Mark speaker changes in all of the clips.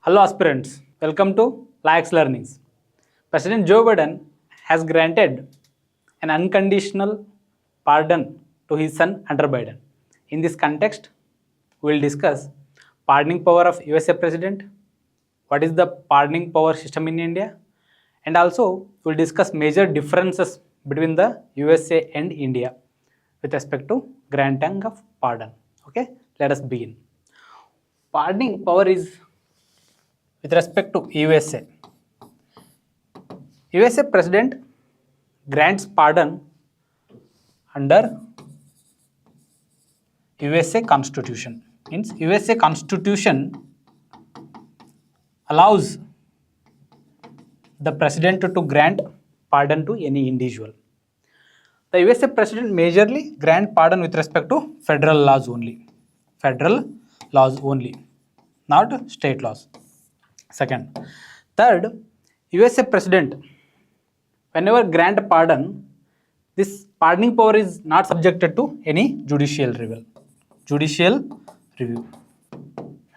Speaker 1: Hello aspirants, welcome to LaEx Learnings. President Joe Biden has granted an unconditional pardon to his son Hunter Biden. In this context, we will discuss pardoning power of USA President, what is the pardoning power system in India, and also we will discuss major differences between the USA and India with respect to granting of pardon. Okay, let us begin. Pardoning power is with respect to USA. USA President grants pardon under USA Constitution. Means USA Constitution allows the President to grant pardon to any individual. The USA President majorly grant pardon with respect to federal laws only. Federal laws only, not state laws. Second. Third, USA President, whenever grant pardon, this pardoning power is not subjected to any judicial review.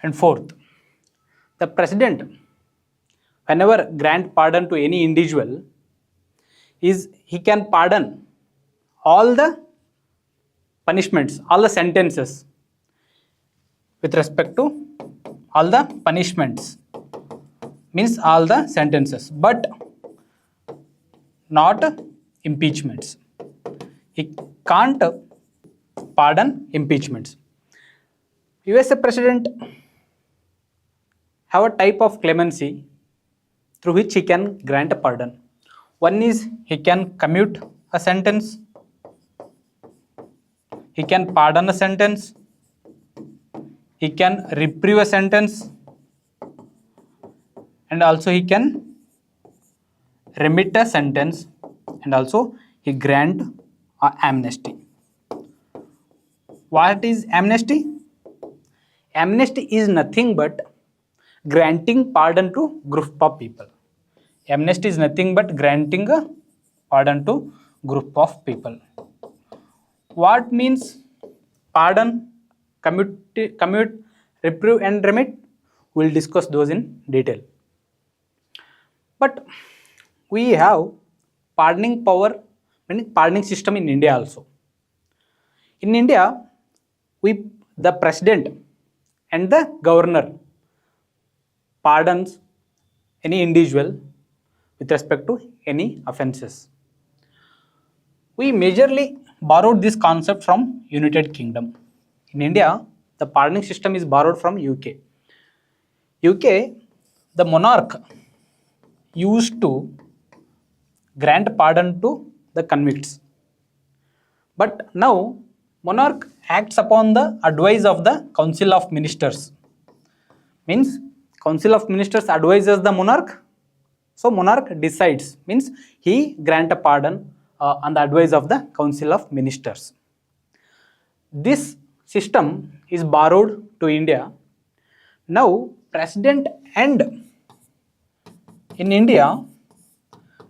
Speaker 1: And fourth, the President, whenever grant pardon to any individual, he can pardon all the punishments, all the sentences with respect to all the punishments. Means all the sentences, but not impeachments. He can't pardon impeachments. USA President have a type of clemency through which he can grant a pardon. One is he can commute a sentence, he can pardon a sentence, he can reprieve a sentence, and also he can remit a sentence, and also he grant amnesty. What is amnesty? Amnesty is nothing but granting pardon to group of people. Amnesty is nothing but granting a pardon to group of people. What means pardon, commute, reprieve and remit? We will discuss those in detail. But we have pardoning power, pardoning system in India also. In India, the President and the Governor pardons any individual with respect to any offences. We majorly borrowed this concept from United Kingdom. In India, the pardoning system is borrowed from UK. UK, the monarch used to grant pardon to the convicts. But now, monarch acts upon the advice of the Council of Ministers. Means, Council of Ministers advises the monarch. So, monarch decides. Means, he grant a pardon on the advice of the Council of Ministers. This system is borrowed to India. Now, President and in India,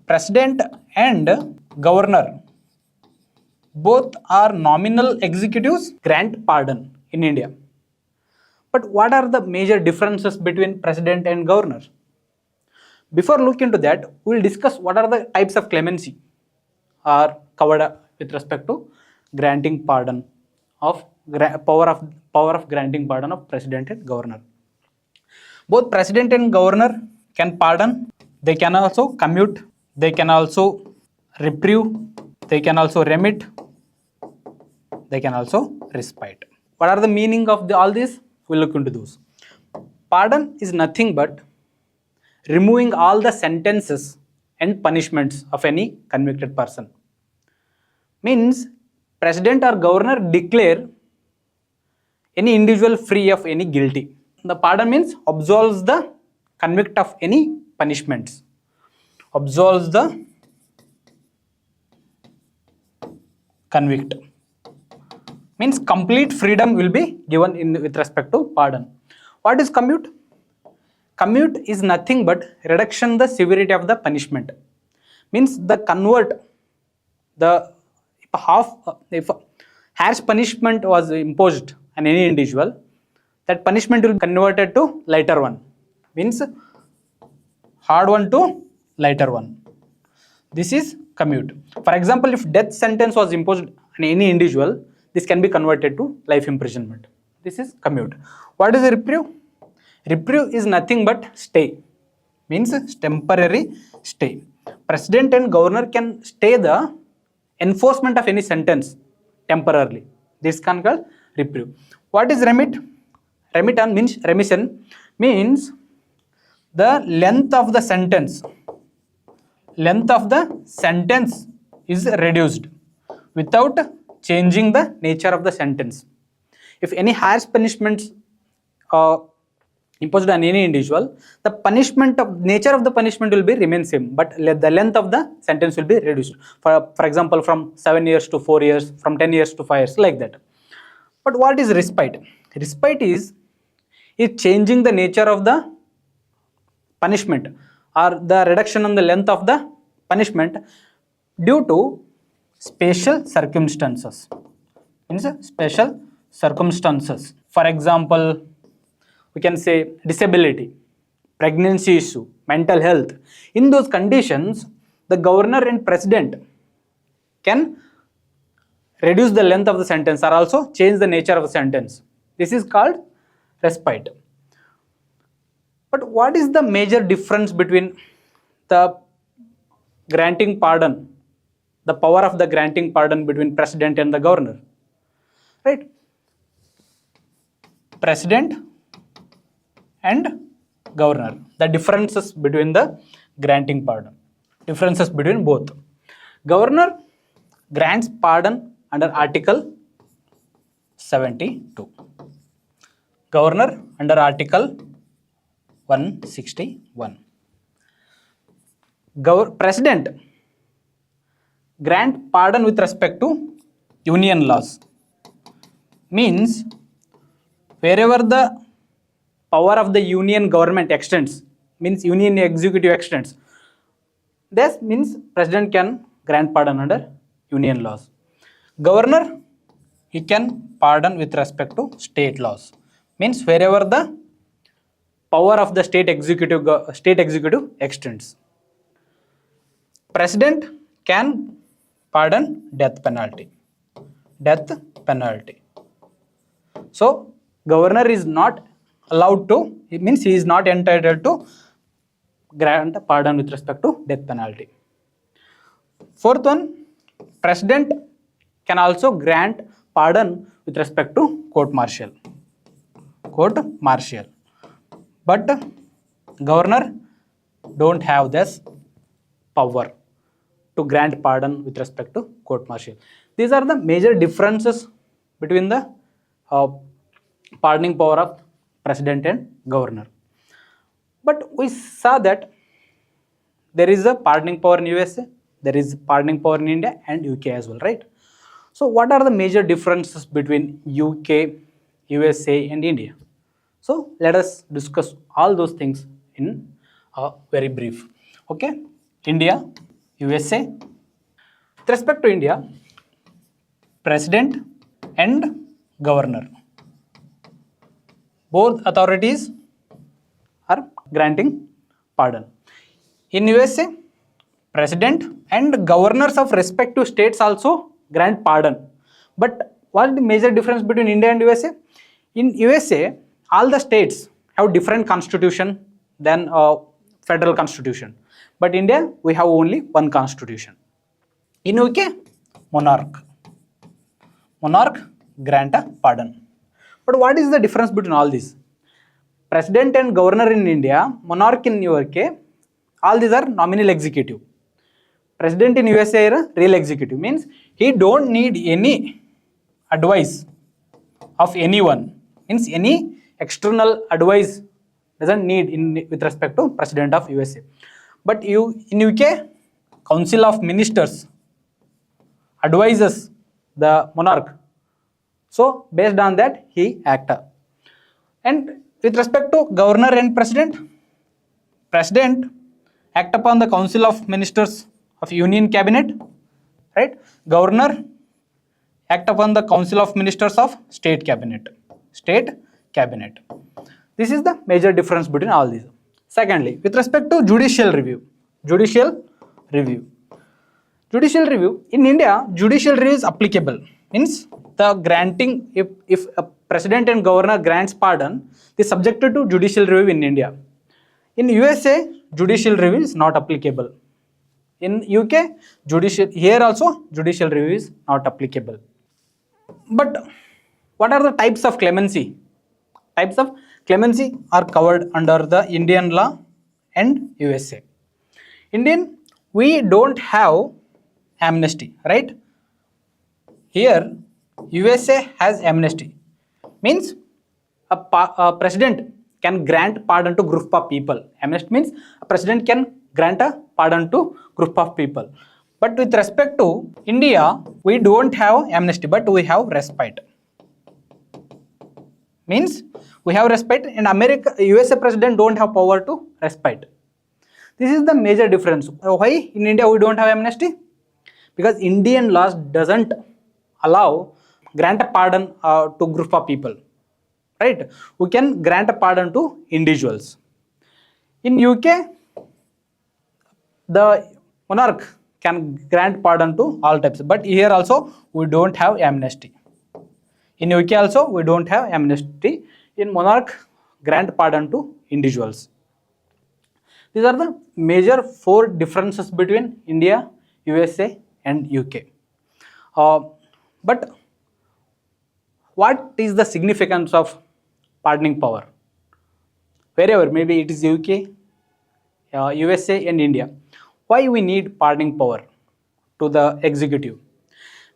Speaker 1: President and Governor both are nominal executives, grant pardon in India. But what are the major differences between President and Governor? Before looking into that, we will discuss what are the types of clemency are covered with respect to granting pardon of power of granting pardon of President and Governor. Both President and Governor can pardon. They can also commute, they can also reprieve, they can also remit, they can also respite. What are the meaning of all this? We'll look into those. Pardon is nothing but removing all the sentences and punishments of any convicted person. Means President or Governor declare any individual free of any guilty. The pardon means absolves the convict of any punishments. Absolves the convict. Means complete freedom will be given with respect to pardon. What is commute? Commute is nothing but reduction the severity of the punishment. Means the convert the if harsh punishment was imposed on any individual, that punishment will be converted to lighter one. means hard one to lighter one. This is commute. For example, if death sentence was imposed on any individual, this can be converted to life imprisonment. This is commute. What is a reprieve? Reprieve is nothing but stay, means temporary stay. President and governor can stay the enforcement of any sentence temporarily. This can called reprieve. What is remit? Remission means the length of the sentence. Length of the sentence is reduced without changing the nature of the sentence. If any harsh punishments imposed on any individual, the nature of the punishment will be remain same, but the length of the sentence will be reduced. For example, from 7 years to 4 years, from 10 years to 5 years, like that. But what is respite? Respite is changing the nature of the punishment or the reduction in the length of the punishment due to special circumstances. Means special circumstances. For example, we can say disability, pregnancy issue, mental health. In those conditions, the governor and president can reduce the length of the sentence or also change the nature of the sentence. This is called respite. But what is the major difference between the granting pardon, the power of the granting pardon between president and the governor? Right? President and governor. The differences between the granting pardon. Differences between both. Governor grants pardon under Article 72. Governor under Article 161. President grant pardon with respect to union laws. Means wherever the power of the union government extends, means union executive extends, this means president can grant pardon under union laws. Governor, he can pardon with respect to state laws. Means wherever the power of the state executive extends. President can pardon death penalty. Death penalty. So governor is not allowed to, it means he is not entitled to grant pardon with respect to death penalty. Fourth one, president can also grant pardon with respect to court martial. Court martial. But governor don't have this power to grant pardon with respect to court martial. These are the major differences between the pardoning power of president and governor. But we saw that there is a pardoning power in USA, there is pardoning power in India and UK as well, right? So what are the major differences between UK, USA and India? So let us discuss all those things in a very brief. Okay, India, USA. With respect to India, president and governor, both authorities are granting pardon. In USA, president and governors of respective states also grant pardon. But what is the major difference between India and USA? In USA, all the states have different constitution than federal constitution. But India, we have only one constitution. In UK, monarch. Monarch grant a pardon. But what is the difference between all these? President and governor in India, monarch in UK, all these are nominal executive. President in USA is a real executive, means he don't need any advice of anyone. Means any external advice doesn't need with respect to president of USA. But in UK, Council of Ministers advises the monarch. So based on that, he acts. And with respect to governor and president, president act upon the Council of Ministers of Union Cabinet, right? Governor act upon the Council of Ministers of State Cabinet. State Cabinet. This is the major difference between all these. Secondly, with respect to judicial review. Judicial review in India, judicial review is applicable. Means the granting, if a president and governor grants pardon, they subjected to judicial review in India. In USA, judicial review is not applicable. In UK, here also judicial review is not applicable. But what are the types of clemency? Types of clemency are covered under the Indian law and USA. Indian, we don't have amnesty, right? Here, USA has amnesty. Means a president can grant pardon to group of people. Amnesty means a president can grant a pardon to group of people. But with respect to India, we don't have amnesty, but we have respite. Means we have respite, and USA president don't have power to respite. This is the major difference. Why in India we don't have amnesty? Because Indian laws doesn't allow grant a pardon to group of people, right? We can grant a pardon to individuals. In UK, the monarch can grant pardon to all types, but here also we don't have amnesty. In UK also we don't have amnesty. In monarch, grant pardon to individuals. These are the major 4 differences between India, USA and UK. But what is the significance of pardoning power? Wherever, maybe it is UK, USA and India. Why we need pardoning power to the executive?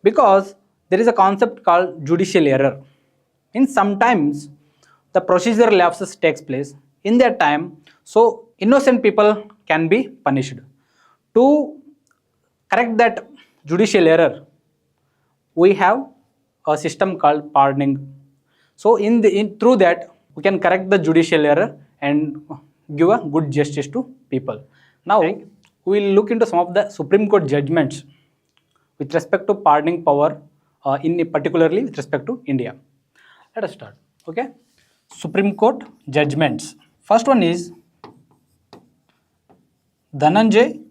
Speaker 1: Because there is a concept called judicial error. In sometimes the procedure lapses takes place in that time, so innocent people can be punished. To correct that judicial error, we have a system called pardoning. So through that we can correct the judicial error and give a good justice to people. Now we will look into some of the Supreme Court judgments with respect to pardoning power, particularly with respect to India. Let us start. Okay, Supreme Court judgments. First one is Dhananjay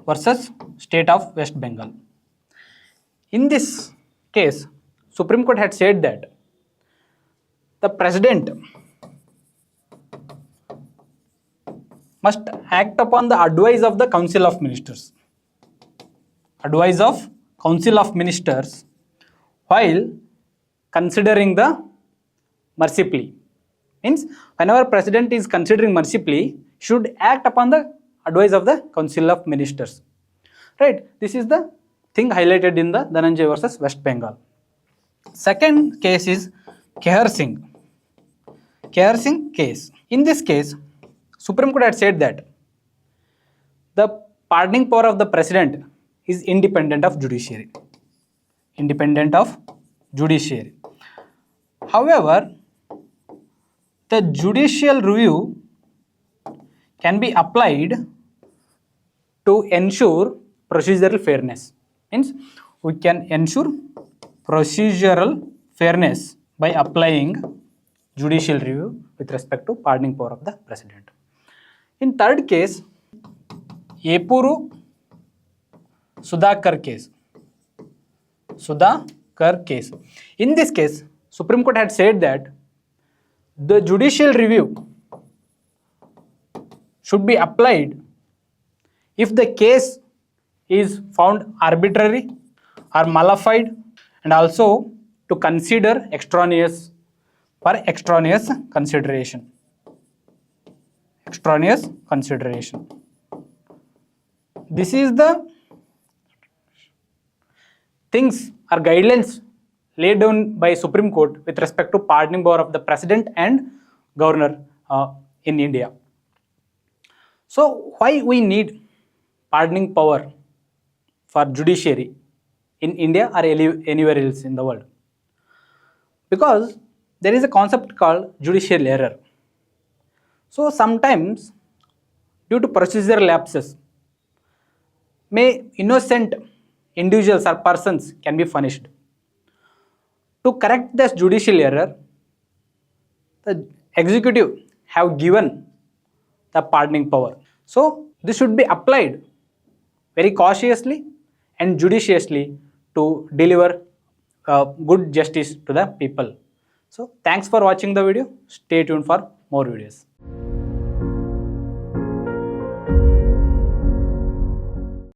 Speaker 1: versus State of West Bengal. In this case, Supreme Court had said that the president must act upon the advice of the Council of Ministers. Advice of Council of Ministers while considering the mercy plea. Means whenever president is considering mercy plea, should act upon the advice of the Council of Ministers. Right? This is the thing highlighted in the Dhananjay versus West Bengal. Second case is Kehar Singh. Kehar Singh case. In this case, Supreme Court had said that the pardoning power of the president is independent of judiciary. Independent of judiciary. However, the judicial review can be applied to ensure procedural fairness. Means we can ensure procedural fairness by applying judicial review with respect to pardoning power of the president. In third case, Epuru Sudhakar case. Sudhakar case. In this case, Supreme Court had said that the judicial review should be applied if the case is found arbitrary or malified, and also to consider extraneous consideration. Extraneous consideration. This is the things or guidelines laid down by Supreme Court with respect to pardoning power of the president and governor in India. So why we need pardoning power for judiciary in India or anywhere else in the world? Because there is a concept called judicial error. So sometimes due to procedural lapses, innocent individuals or persons can be punished. To correct this judicial error, the executive have given the pardoning power. So this should be applied very cautiously and judiciously to deliver good justice to the people. So thanks for watching the video. Stay tuned for more videos.